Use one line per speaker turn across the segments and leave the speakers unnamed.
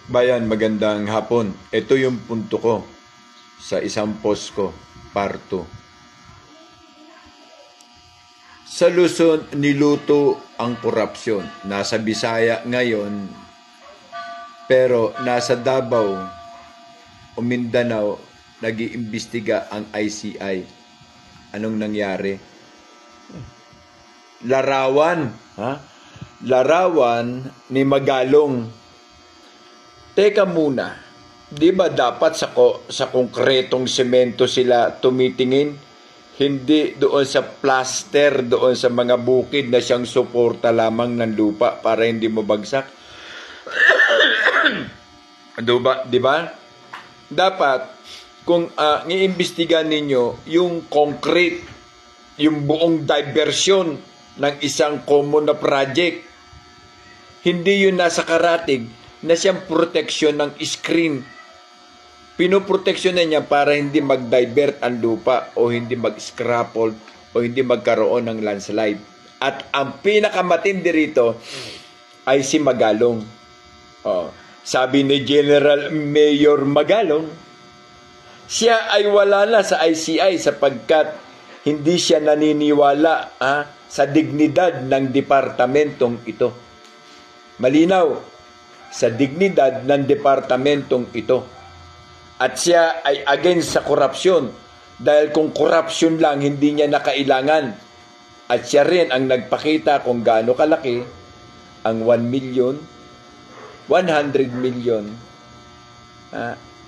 Bayan, magandang hapon. Ito yung punto ko sa isang post ko, part 2. Sa Luzon, niluto ang korupsyon. Nasa Bisaya ngayon, pero nasa Davao o Mindanao, nag-iimbestiga ang ICI. Anong nangyari? Larawan. Larawan ni Magalong. Teka muna, di ba dapat sa konkretong semento sila tumitingin? Hindi doon sa plaster, doon sa mga bukid na siyang suporta lamang ng lupa para hindi mabagsak? Di ba? Dapat, kung iimbestigan ninyo yung concrete, yung buong diversion ng isang common na project, hindi yun nasa karatig na siyang proteksyon ng screen. Pinoproteksyon na niya para hindi mag-divert ang lupa o hindi mag-scrapple o hindi magkaroon ng landslide. At ang pinakamatindi rito ay si Magalong. Sabi ni General Mayor Magalong, siya ay wala na sa ICI sapagkat hindi siya naniniwala sa dignidad ng departamentong ito. Malinaw, sa dignidad ng departamentong ito. At siya ay against sa korupsyon dahil kung korupsyon lang hindi niya nakailangan. At siya rin ang nagpakita kung gaano kalaki ang 1 million, 100 million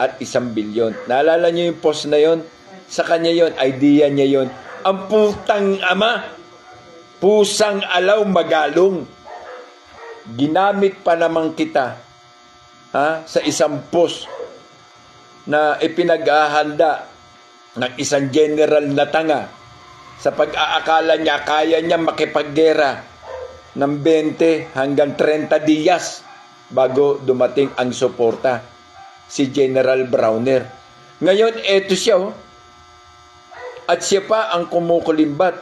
at 1 billion. Naalala niyo yung post na yon? Sa kanya yon, idea niya yon. Ang putang ama, pusang alaw Magalong. Ginamit pa naman kita sa isang post na ipinaghahanda ng isang general na tanga sa pag-aakala niya kaya niya makipaggera ng 20 hanggang 30 dias bago dumating ang suporta, si General Browner. Ngayon, eto siya at siya pa ang kumukulimbat.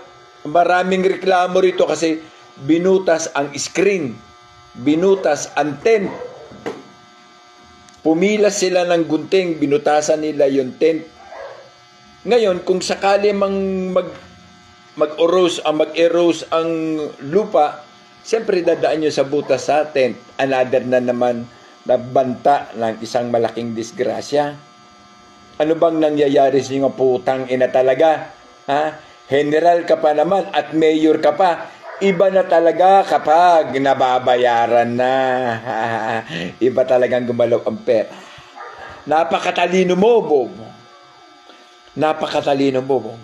Maraming reklamo rito kasi binutas ang screen, binutas ang tent. Pumila sila ng gunting, binutasan nila yung tent. Ngayon, kung sakali mag-erose ang lupa, siyempre dadaan nyo sa butas sa tent. Another na naman na banta ng isang malaking disgrasya. Ano bang nangyayari sa inyo, putang ina talaga? General ka pa naman at mayor ka pa. Iba na talaga kapag nababayaran na. Iba talagang gumalaw ang pera. Napakatalino mo, Bob. Napakatalino mo, Bob.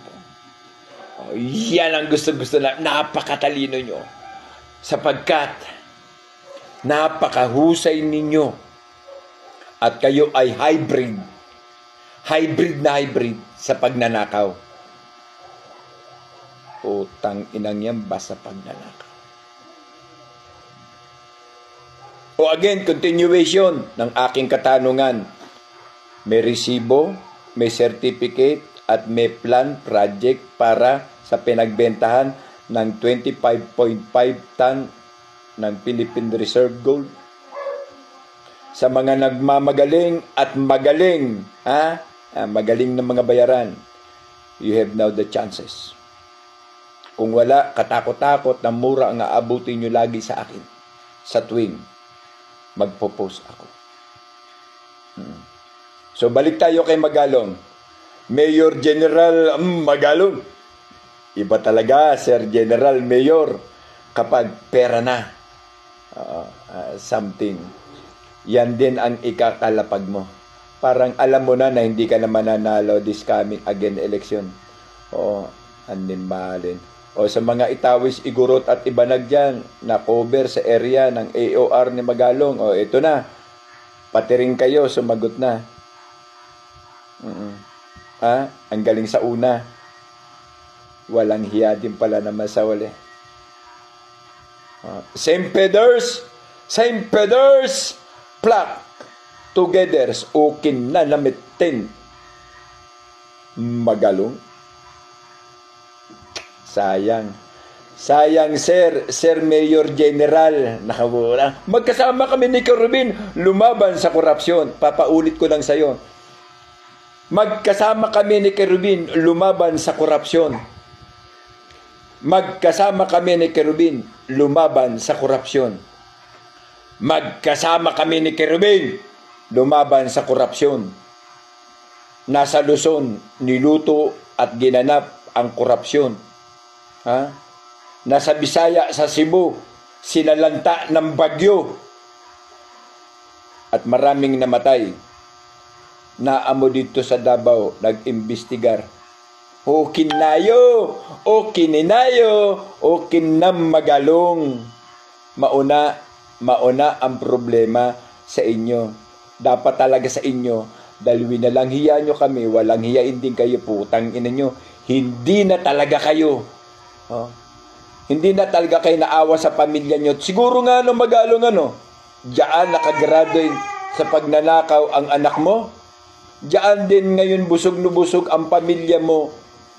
Yan ang gusto-gusto na. Napakatalino nyo. Sapagkat napakahusay ninyo. At kayo ay hybrid. Hybrid na hybrid sa pagnanakaw. Utang inang yan basta pagnanakaw. O again, continuation ng aking katanungan. May resibo, may certificate, at may plan project para sa pinagbentahan ng 25.5 ton ng Philippine Reserve Gold. Sa mga nagmamagaling at magaling, magaling ng mga bayaran, you have now the chances. Kung wala, katakot-takot na mura ang aabutin nyo lagi sa akin sa tuwing magpo-post ako. So, balik tayo kay Magalong. Mayor General Magalong. Iba talaga, Sir General Mayor, kapag pera na. Something. Yan din ang ikakalapag mo. Parang alam mo na hindi ka na mananalo this coming again election. Andin mahalin. O sa mga Itawis, Igorot at Ibanag dyan, na cover sa area ng AOR ni Magalong. Ito na. Pati rin kayo, sumagot na. Ang galing sa una. Walang hiya din pala naman sa wali. Same feathers, flock together, ukin na namitin. Magalong. Sayang. Sayang Sir Mayor General, nakabura. Magkasama kami ni Kerubin lumaban sa korupsyon. Papaulit ko lang sa'yo. Magkasama kami ni Kerubin lumaban sa korupsyon. Magkasama kami ni Kerubin lumaban sa korupsyon. Magkasama kami ni Kerubin lumaban sa korupsyon. Nasa Luzon, niluto at ginanap ang korupsyon. Nasa Bisaya, sa Cebu, sinalanta ng bagyo. At maraming namatay. Naamo dito sa Davao, nag-imbestigar. O kinayo, o kininayo, o kinam magalong. Mauna ang problema sa inyo. Dapat talaga sa inyo, dalawin na lang hiya nyo kami, walang hiyain din kayo, putang ina nyo. Hindi na talaga kayo. Hindi na talaga kayo naawa sa pamilya nyo. Siguro nga magalong diyan nakagraduate sa pagnanakaw ang anak mo. Diyan din ngayon busog na busog ang pamilya mo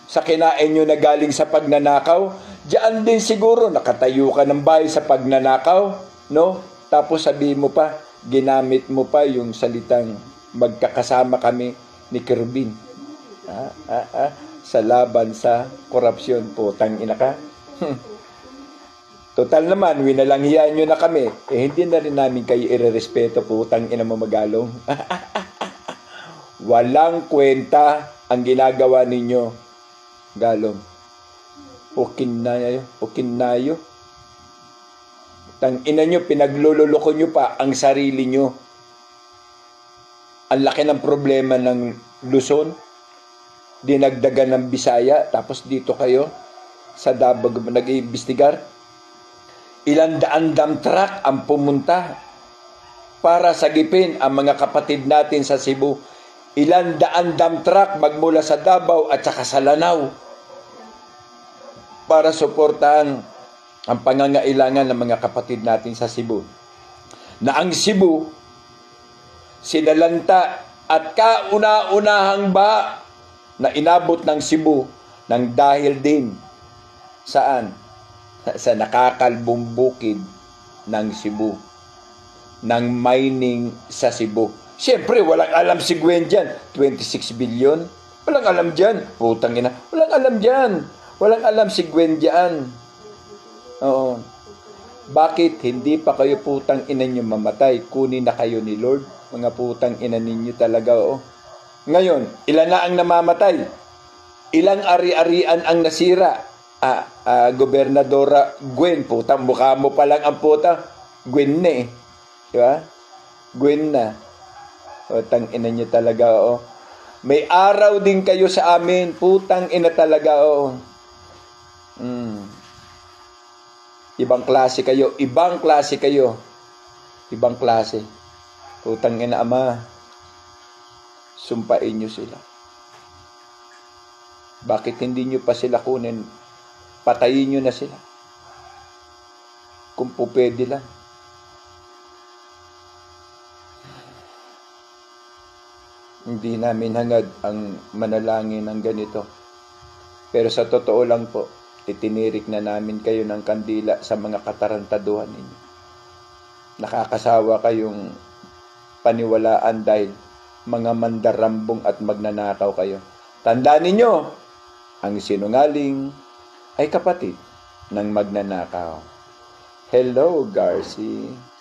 sa kinain nyo na galing sa pagnanakaw. Diyan din siguro nakatayo ka ng bahay sa pagnanakaw, no? Tapos sabihin mo pa, ginamit mo pa yung salitang magkakasama kami ni Kerubin. Sa laban sa korupsyon, putang ina ka. Total naman, winalanghiyan nyo na kami. Hindi na rin namin kayo irerespeto, putang ina mo magalong. Walang kwenta ang ginagawa ninyo, galong. Okinayo. Tang ina nyo, pinaglululoko nyo pa ang sarili nyo. Ang laki ng problema ng Luzon, dinagdagan ng Bisaya, tapos dito kayo sa Davao nag-iimbestigar. Ilang daan dump truck ang pumunta para sagipin ang mga kapatid natin sa Cebu. Ilang daan dump truck magmula sa Davao at saka sa Lanao para suportahan ang pangangailangan ng mga kapatid natin sa Cebu. Na ang Cebu, sinalanta at kauna-unahang ba na inabot ng Cebu nang dahil din saan? Sa nakakalbong bukid ng Cebu, ng mining sa Cebu. Siyempre, walang alam si Gwen dyan. 26 billion. Walang alam dyan. Putang ina. Walang alam dyan. Walang alam si Gwen dyan. Oo. Bakit hindi pa kayo putang ina nyo mamatay? Kunin na kayo ni Lord. Mga putang ina ninyo talaga. Ngayon, ilan na ang namamatay? Ilang ari-arian ang nasira? Gobernadora Gwen, puta, mukha mo pa lang ang puta. Gwen na diba? Gwen na. Putang ina nyo talaga, May araw din kayo sa amin, putang ina talaga, Ibang klase kayo, ibang klase. Putang ina ama, sumpain nyo sila. Bakit hindi nyo pa sila kunin? Patayin nyo na sila. Kung po pwede lang. Hindi namin hangad ang manalangin ng ganito. Pero sa totoo lang po, itinirik na namin kayo ng kandila sa mga katarantaduhan ninyo. Nakakasawa kayong paniwalaan dahil mga mandarambong at magnanakaw kayo. Tandaan ninyo, ang sinungaling ay kapatid ng magnanakaw. Hello, Garci.